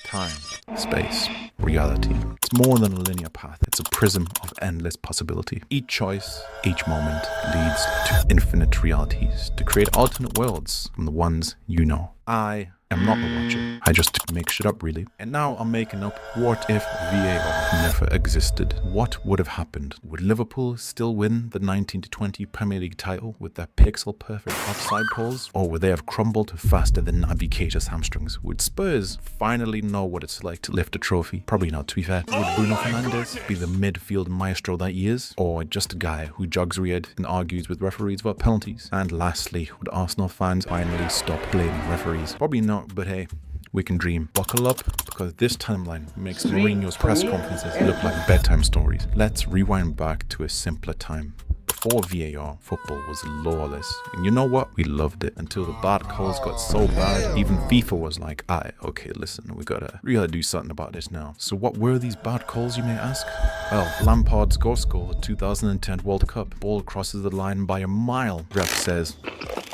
Time, space, reality. It's more than a linear path. It's a prism of endless possibility. Each choice, each moment leads to infinite realities, to create alternate worlds from the ones you know. I am not the watcher. I just make shit up, really. And now I'm making up, what if VAR never existed? What would have happened? Would Liverpool still win the 19-20 Premier League title with their pixel-perfect offside calls? Or would they have crumbled faster than Naby Keita's hamstrings? Would Spurs finally know what it's like to lift a trophy? Probably not, to be fair. Would Bruno Fernandes be the midfield maestro that he is? Or just a guy who jogs reared and argues with referees about penalties? And lastly, would Arsenal fans finally stop blaming referees? Probably not, but hey, we can dream. Buckle up, because this timeline makes Mourinho's press conferences look like bedtime stories. Let's rewind back to a simpler time. Before VAR, football was lawless. And you know what? We loved it until the bad calls got so bad, even FIFA was like, okay, listen, we gotta do something about this now. So what were these bad calls, you may ask? Well, Lampard's ghost goal at 2010 World Cup. Ball crosses the line by a mile. Ref says,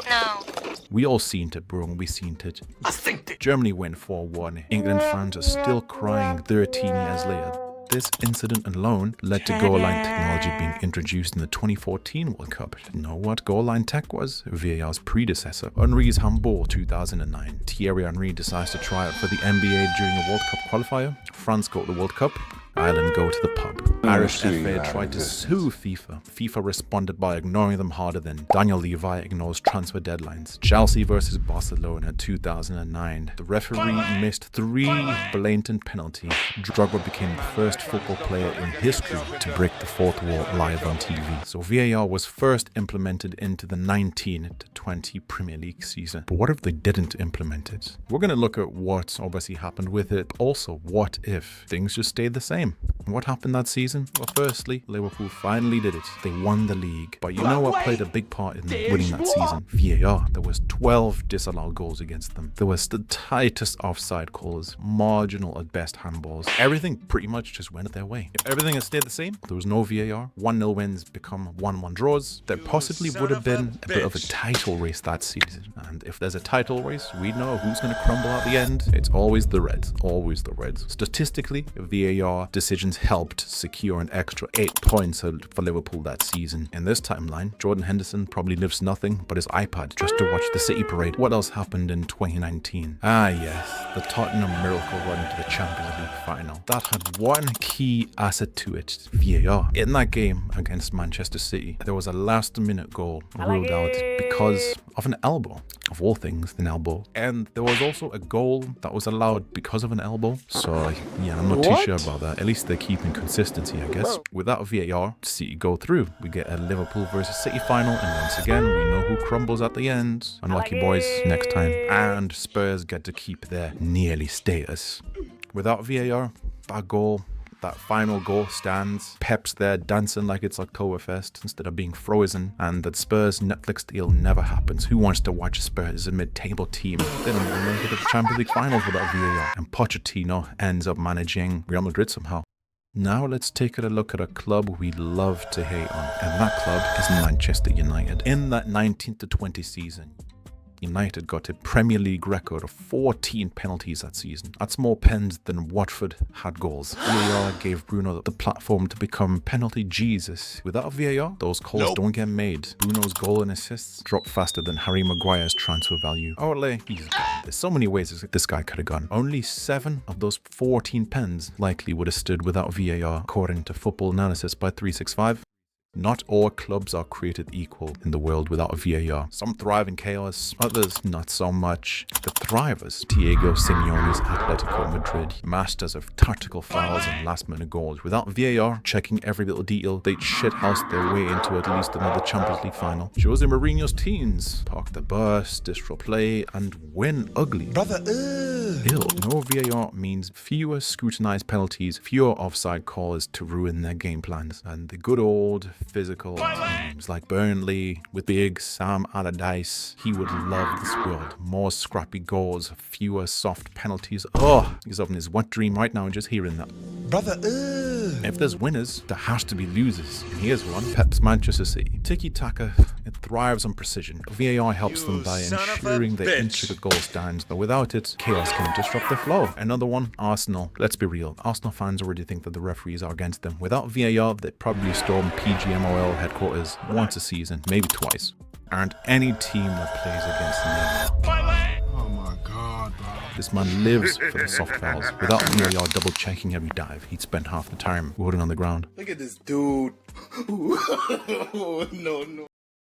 no. We all seen it, bro. We seen it. I think it. Germany win 4-1. England fans are still crying 13 years later. This incident alone led to goal line technology being introduced in the 2014 World Cup. You know what goal line tech was? VAR's predecessor. Henry's handball 2009. Thierry Henry decides to try it for the NBA during a World Cup qualifier. France go to the World Cup. Ireland go to the pub. Irish FA tried to sue FIFA. FIFA responded by ignoring them harder than Daniel Levy ignores transfer deadlines. Chelsea versus Barcelona 2009. The referee missed 3 blatant penalties. Drogba became the first football player in history to break the fourth wall live on TV. So VAR was first implemented into the 19-20 Premier League season. But what if they didn't implement it? We're going to look at what obviously happened with it, but also what if things just stayed the same? What happened that season? Well, firstly, Liverpool finally did it. They won the league. But you know what played a big part in winning that season? VAR. There was 12 disallowed goals against them. There was the tightest offside calls, marginal at best handballs. Everything pretty much just went their way. If everything had stayed the same, there was no VAR. 1-0 wins become 1-1 draws. There possibly would have been a bit of a title race that season. And if there's a title race, we know who's going to crumble at the end. It's always the Reds. Always the Reds. Statistically, VAR decisions helped secure an extra 8 points for Liverpool that season. In this timeline, Jordan Henderson probably lives nothing but his iPad just to watch the City parade. What else happened in 2019? Yes, the Tottenham miracle run to the Champions League final. That had one key asset to it, VAR. In that game against Manchester City, there was a last-minute goal ruled out because of an elbow. Of all things, an elbow. And there was also a goal that was allowed because of an elbow. So, yeah, I'm not too sure about that. At least they're keeping consistency, I guess. Without VAR, City go through. We get a Liverpool versus City final, and once again, we know who crumbles at the end. Unlucky boys next time. And Spurs get to keep their nearly status. Without VAR, that final goal stands. Pep's there dancing like it's Oktoberfest instead of being frozen. And that Spurs Netflix deal never happens. Who wants to watch Spurs as a mid-table team? They don't even make it to the Champions League finals without VAR. And Pochettino ends up managing Real Madrid somehow. Now let's take a look at a club we love to hate on. And that club is Manchester United. In that 19-20 season, United got a Premier League record of 14 penalties that season. That's more pens than Watford had goals. VAR gave Bruno the platform to become penalty Jesus. Without VAR, those calls don't get made. Bruno's goal and assists drop faster than Harry Maguire's transfer value. There's so many ways this guy could have gone. Only 7 of those 14 pens likely would have stood without VAR, according to Football Analysis by 365. Not all clubs are created equal in the world without a VAR. Some thrive in chaos, others not so much. The thrivers, Diego Simeone's Atletico Madrid, masters of tactical fouls and last-minute goals. Without VAR, checking every little detail, they'd shithouse their way into at least another Champions League final. Jose Mourinho's teams park the bus, disrupt play, and win ugly. No VAR means fewer scrutinized penalties, fewer offside calls to ruin their game plans, and the good old physical teams like Burnley with big Sam Allardyce. He would love this world. More scrappy goals, fewer soft penalties. He's having his wet dream right now just hearing that. If there's winners, there has to be losers. And here's one. Pep's Manchester City. Tiki-taka, it thrives on precision. VAR helps them by ensuring the intricate goal stands, but without it, chaos can disrupt the flow. Another one, Arsenal. Let's be real. Arsenal fans already think that the referees are against them. Without VAR, they'd probably storm PGMOL headquarters once a season, maybe twice. Aren't any team that plays against them. Oh my God, bro. This man lives for the soft fouls. Without VAR double checking every dive, he'd spend half the time rolling on the ground. Look at this dude. No.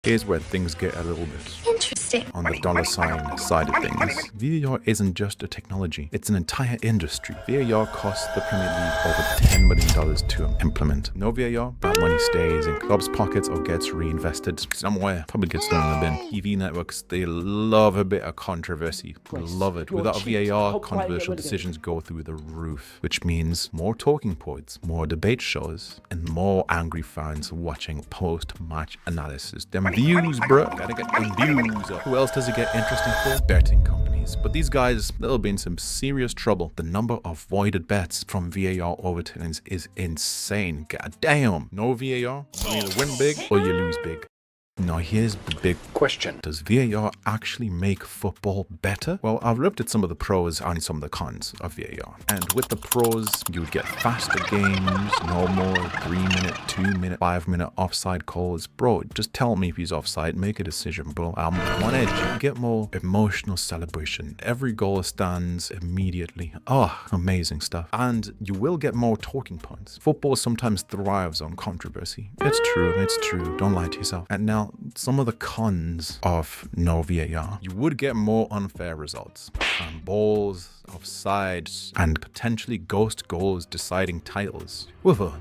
Here's where things get a little bit Interesting. on the dollar sign side of things. VAR isn't just a technology, it's an entire industry. VAR costs the Premier League over $10 million to implement. No VAR, that money stays in clubs' pockets or gets reinvested somewhere. Probably gets thrown in the bin. TV networks, they love a bit of controversy. They love it. Without VAR, controversial decisions go through the roof, which means more talking points, more debate shows, and more angry fans watching post-match analysis. Them views, bro. Gotta get them views up. Who else does it get interesting for? Betting companies. But these guys, they'll be in some serious trouble. The number of voided bets from VAR overturns is insane. God damn. No VAR, you either win big or you lose big. Now here's the big question. Does VAR actually make football better? Well, I've looked at some of the pros and some of the cons of VAR. And with the pros, you would get faster games, no more 3-minute, 2-minute, 5-minute offside calls. Bro, just tell me if he's offside, make a decision, bro. I'm on edge. You get more emotional celebration. Every goal stands immediately. Oh, amazing stuff. And you will get more talking points. Football sometimes thrives on controversy. It's true. Don't lie to yourself. And now, some of the cons of no VAR. You would get more unfair results. Balls, offsides, and potentially ghost goals deciding titles.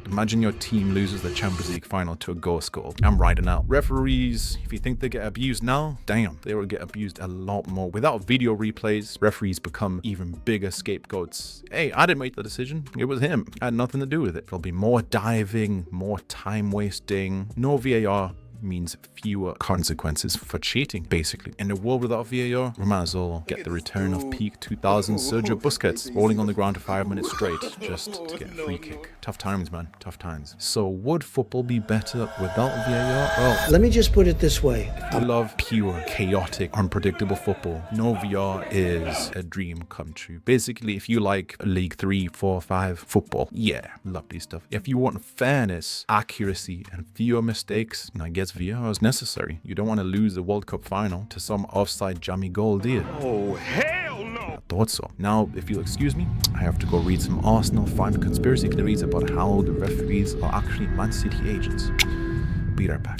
Imagine your team loses the Champions League final to a ghost goal. I'm riding out. Referees, if you think they get abused now, damn, they will get abused a lot more. Without video replays, referees become even bigger scapegoats. Hey, I didn't make the decision. It was him. I had nothing to do with it. There'll be more diving, more time wasting. No VAR means fewer consequences for cheating, basically. In a world without VAR, we might as well get the return of peak 2000 Sergio Busquets rolling on the ground for 5 minutes straight just to get a free kick. Tough times, man. Tough times. So would football be better without VAR? Well, let me just put it this way. I love pure, chaotic, unpredictable football. No VAR is a dream come true. Basically, if you like League 3, 4, 5 football, yeah, lovely stuff. If you want fairness, accuracy, and fewer mistakes, I guess VAR is necessary. You don't want to lose the World Cup final to some offside jammy goal, do you? Oh, hell no! I thought so. Now, if you'll excuse me, I have to go read some Arsenal fan conspiracy theories about how the referees are actually Man City agents. Be right back.